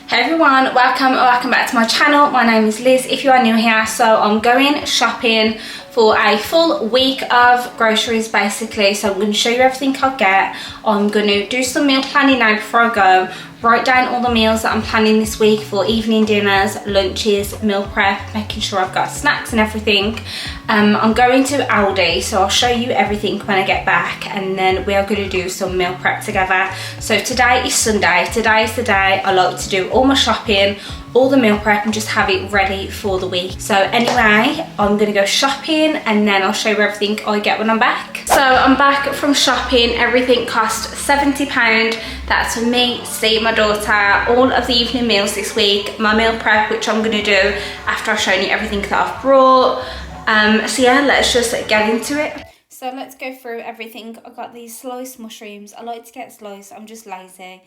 Hey everyone, welcome back to my channel. My name is Liz if you are new here. So I'm going shopping for a full week of groceries basically. So I'm going to show you everything I'll get. I'm going to do some meal planning now before I go. Write down all the meals that I'm planning this week for evening dinners, lunches, meal prep, making sure I've got snacks and everything. I'm going to Aldi, so I'll show you everything when I get back, and then we are going to do some meal prep together. So today is Sunday. Today is the day I like to do all my shopping, all the meal prep, and just have it ready for the week. So anyway, I'm gonna go shopping and then I'll show you everything I get when I'm back. So I'm back from shopping. Everything cost £70. That's for me, Steve, my daughter, all of the evening meals this week, my meal prep, which I'm gonna do after I've shown you everything that I've brought. So yeah, let's just get into it. So let's go through everything. I got these sliced mushrooms. I like to get sliced, I'm just lazy.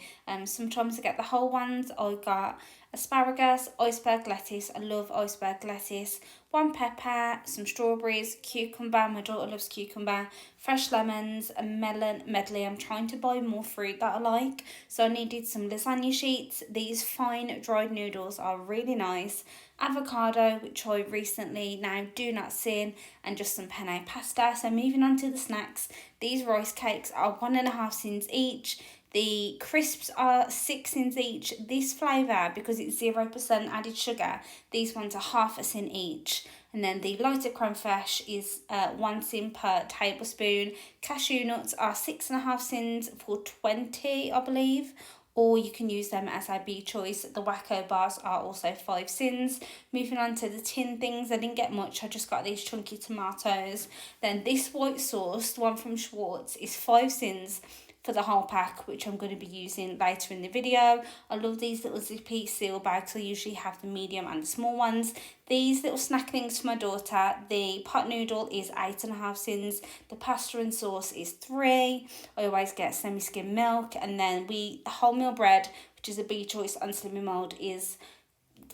Sometimes I get the whole ones. I got asparagus, iceberg lettuce, I love iceberg lettuce, one pepper, some strawberries, cucumber, my daughter loves cucumber, fresh lemons, a melon medley. I'm trying to buy more fruit that I like, so I needed some lasagna sheets. These fine dried noodles are really nice, avocado, which I recently now do not sin, and just some penne pasta. So moving on to the snacks, these rice cakes are 1.5 cents each. The crisps are 6 cents each. This flavour, because it's 0% added sugar, these ones are half a cent each. And then the lighter creme fraiche is 1 cent per tablespoon. Cashew nuts are 6.5 cents for 20, I believe. Or you can use them as a B choice. The Wacko bars are also 5 cents. Moving on to the tin things, I didn't get much. I just got these chunky tomatoes. Then this white sauce, the one from Schwartz, is 5 cents for the whole pack, which I'm going to be using later in the video. I love these little zippy seal bags. I usually have the medium and the small ones. These little snack things for my daughter. The pot noodle is 8.5 cents. The pasta and sauce is 3. I always get semi-skim milk, and then the wholemeal bread, which is a B choice on Slimming Mold, is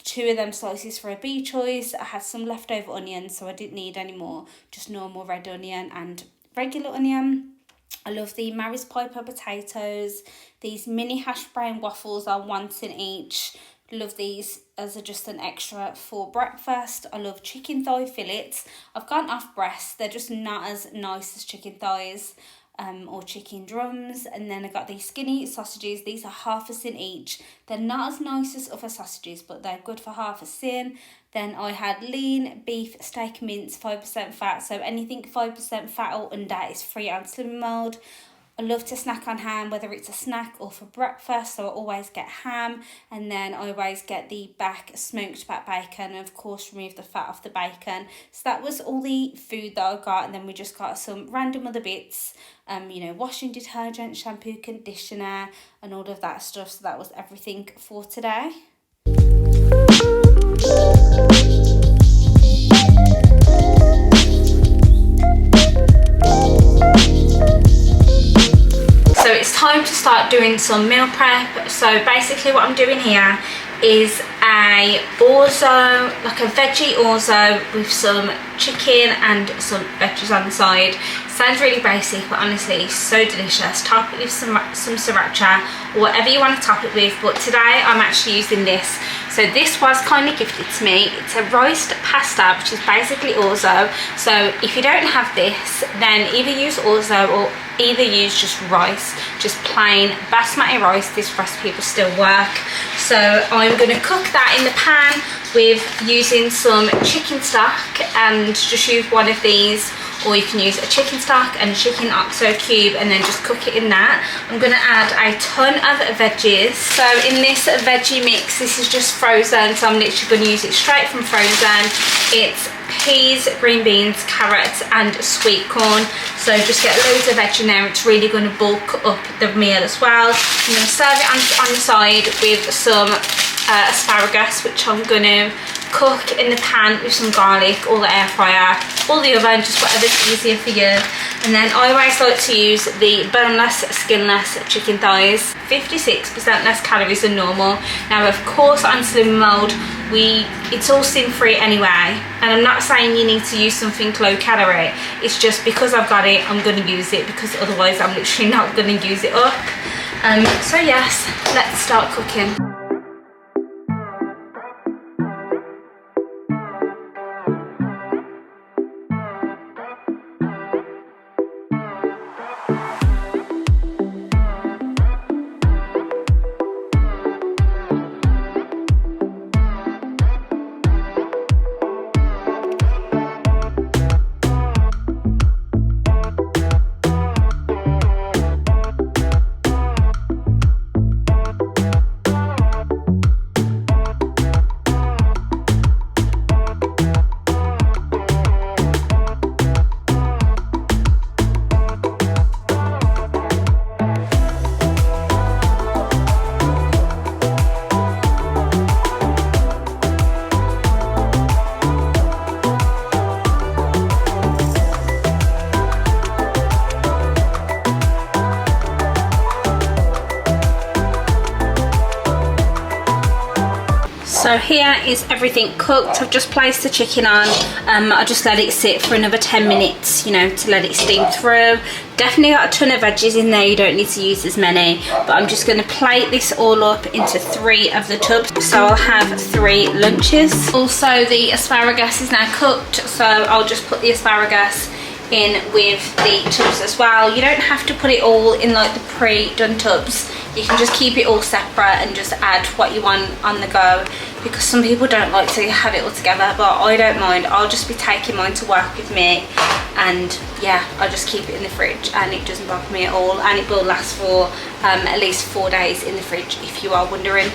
2 of them slices for a B choice. I had some leftover onions, so I didn't need any more, just normal red onion and regular onion. I love the Mary's Piper potatoes. These mini hash brown waffles are 1 cent each. Love these as just an extra for breakfast. I love chicken thigh fillets. I've gone off breast. They're just not as nice as chicken thighs or chicken drums. And then I got these skinny sausages. These are half a cent each. They're not as nice as other sausages, but they're good for half a cent. Then I had lean beef steak mince, 5% fat. So anything 5% fat or under is free on Slimming Mold. I love to snack on ham, whether it's a snack or for breakfast, so I always get ham. And then I always get the smoked back bacon, and of course remove the fat off the bacon. So that was all the food that I got, and then we just got some random other bits, washing detergent, shampoo, conditioner, and all of that stuff. So that was everything for today. So it's time to start doing some meal prep. So basically what I'm doing here is a orzo, like a veggie orzo with some chicken and some veggies on the side. Sounds really basic, but honestly it's so delicious. Top it with some sriracha or whatever you want to top it with, but today I'm actually using this. So this was kindly gifted to me. It's a riced pasta, which is basically orzo. So if you don't have this, then either use orzo or either use just rice, just plain basmati rice. This recipe will still work. So I'm going to cook that in the pan with using some chicken stock, and just use one of these, or you can use a chicken stock and a chicken oxo cube and then just cook it in that. I'm going to add a ton of veggies. So in this veggie mix, this is just frozen, so I'm literally going to use it straight from frozen. It's peas, green beans, carrots and sweet corn. So just get loads of veg in there. It's really going to bulk up the meal as well. I'm going to serve it on the side with some asparagus, which I'm going to cook in the pan with some garlic, or the air fryer, or the oven, just whatever's easier for you. And then I always like to use the boneless, skinless chicken thighs. 56% less calories than normal. Now of course on Slimming Mold it's all sin free anyway, and I'm not saying you need to use something low calorie. It's just because I've got it, I'm going to use it, because otherwise I'm literally not going to use it up. So yes, let's start cooking. So here is everything cooked. I've just placed the chicken on. I just let it sit for another 10 minutes, you know, to let it steam through. Definitely got a ton of veggies in there, you don't need to use as many, but I'm just going to plate this all up into 3 of the tubs, so I'll have 3 lunches. Also, the asparagus is now cooked, so I'll just put the asparagus in with the tubs as well. You don't have to put it all in like the pre-done tubs. You can just keep it all separate and just add what you want on the go, because some people don't like to have it all together, but I don't mind. I'll just be taking mine to work with me, and yeah, I'll just keep it in the fridge and it doesn't bother me at all, and it will last for at least 4 days in the fridge, if you are wondering.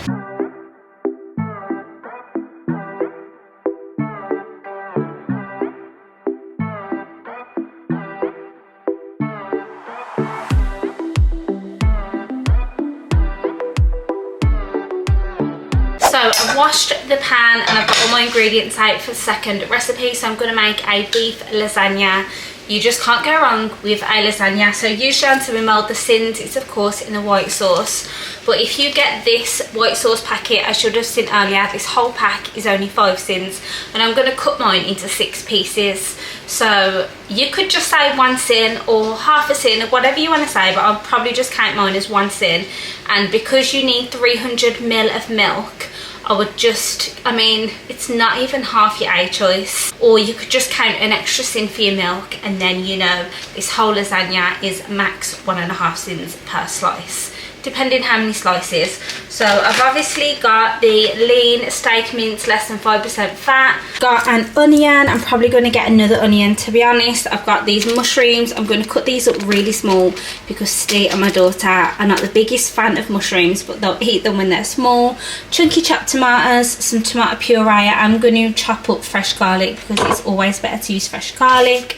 So I've washed the pan and I've got all my ingredients out for the second recipe. So I'm going to make a beef lasagna. You just can't go wrong with a lasagna. So usually on Timbermill, the syns, it's of course in the white sauce. But if you get this white sauce packet, I should have seen earlier, this whole pack is only 5 syns. And I'm going to cut mine into 6 pieces. So you could just say 1 syn or half a syn or whatever you want to say, but I'll probably just count mine as 1 syn. And because you need 300 ml of milk, I would just, I mean, it's not even half your A choice. Or you could just count an extra syn for your milk, and then you know this whole lasagna is max 1.5 syns per slice, depending how many slices. So I've obviously got the lean steak mince, less than 5% fat. Got an onion. I'm probably going to get another onion, to be honest. I've got these mushrooms. I'm going to cut these up really small because Steve and my daughter are not the biggest fan of mushrooms, but they'll eat them when they're small. Chunky chopped tomatoes, some tomato puree. I'm going to chop up fresh garlic because it's always better to use fresh garlic.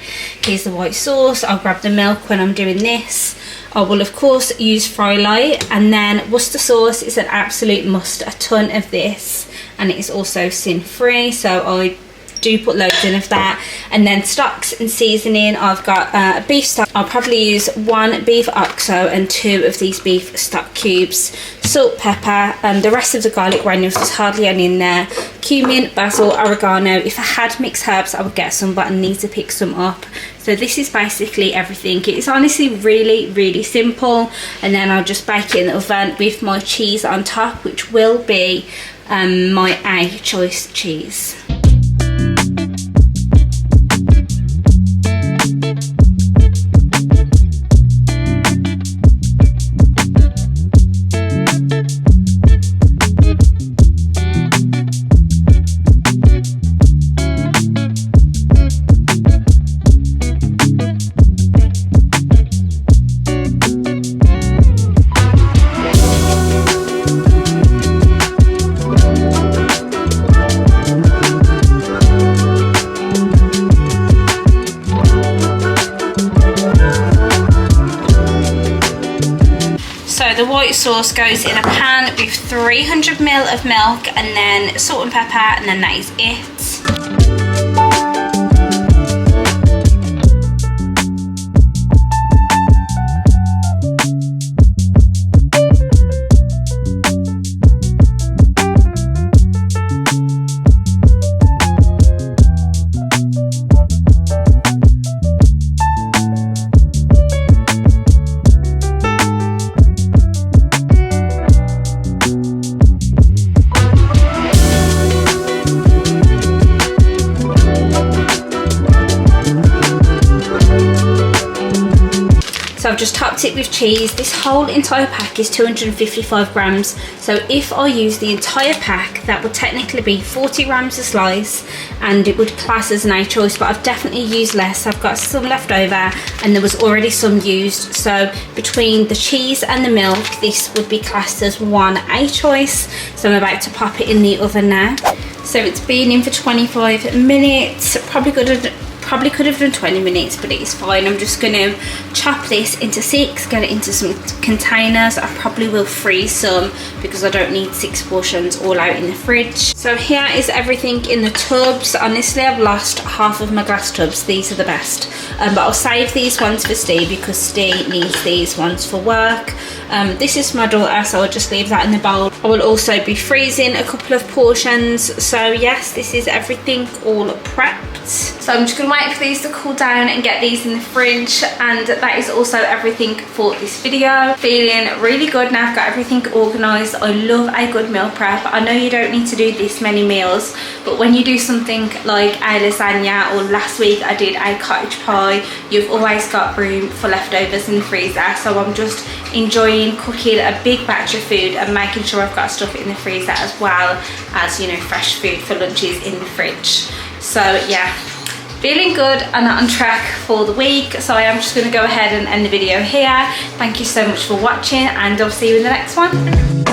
Here's the white sauce. I'll grab the milk when I'm doing this. I will of course use Fry Light, and then Worcester sauce is an absolute must, a ton of this, and it is also sin free, so I do put loads in of that. And then stocks and seasoning, I've got a beef stock. I'll probably use 1 beef oxo and 2 of these beef stock cubes, salt, pepper, the rest of the garlic granules, there's hardly any in there, cumin, basil, oregano. If I had mixed herbs I would get some, but I need to pick some up. So this is basically everything. It's honestly really simple, and then I'll just bake it in the oven with my cheese on top, which will be my A choice cheese. The white sauce goes in a pan with 300 ml of milk, and then salt and pepper, and then that is it. So I've just topped it with cheese. This whole entire pack is 255 grams. So if I use the entire pack, that would technically be 40 grams a slice, and it would class as an A choice, but I've definitely used less. I've got some left over and there was already some used. So between the cheese and the milk, this would be classed as 1 A choice. So I'm about to pop it in the oven now. So it's been in for 25 minutes. probably could have done 20 minutes, but it's fine. I'm just gonna chop this into 6, get it into some containers. I probably will freeze some because I don't need 6 portions all out in the fridge. So here is everything in the tubs. Honestly, I've lost half of my glass tubs. These are the best, but I'll save these ones for Steve because Steve needs these ones for work. This is my daughter, so I'll just leave that in the bowl. I will also be freezing a couple of portions. So yes, this is everything all prepped. So I'm just gonna wait for these to cool down and get these in the fridge, and that is also everything for this video. Feeling really good now. I've got everything organised. I love a good meal prep. I know you don't need to do this many meals, but when you do something like a lasagna, or last week I did a cottage pie, you've always got room for leftovers in the freezer. So I'm just enjoying cooking a big batch of food and making sure I've got stuff in the freezer as well as, you know, fresh food for lunches in the fridge. So yeah, feeling good and on track for the week. So I am just going to go ahead and end the video here. Thank you so much for watching, and I'll see you in the next one.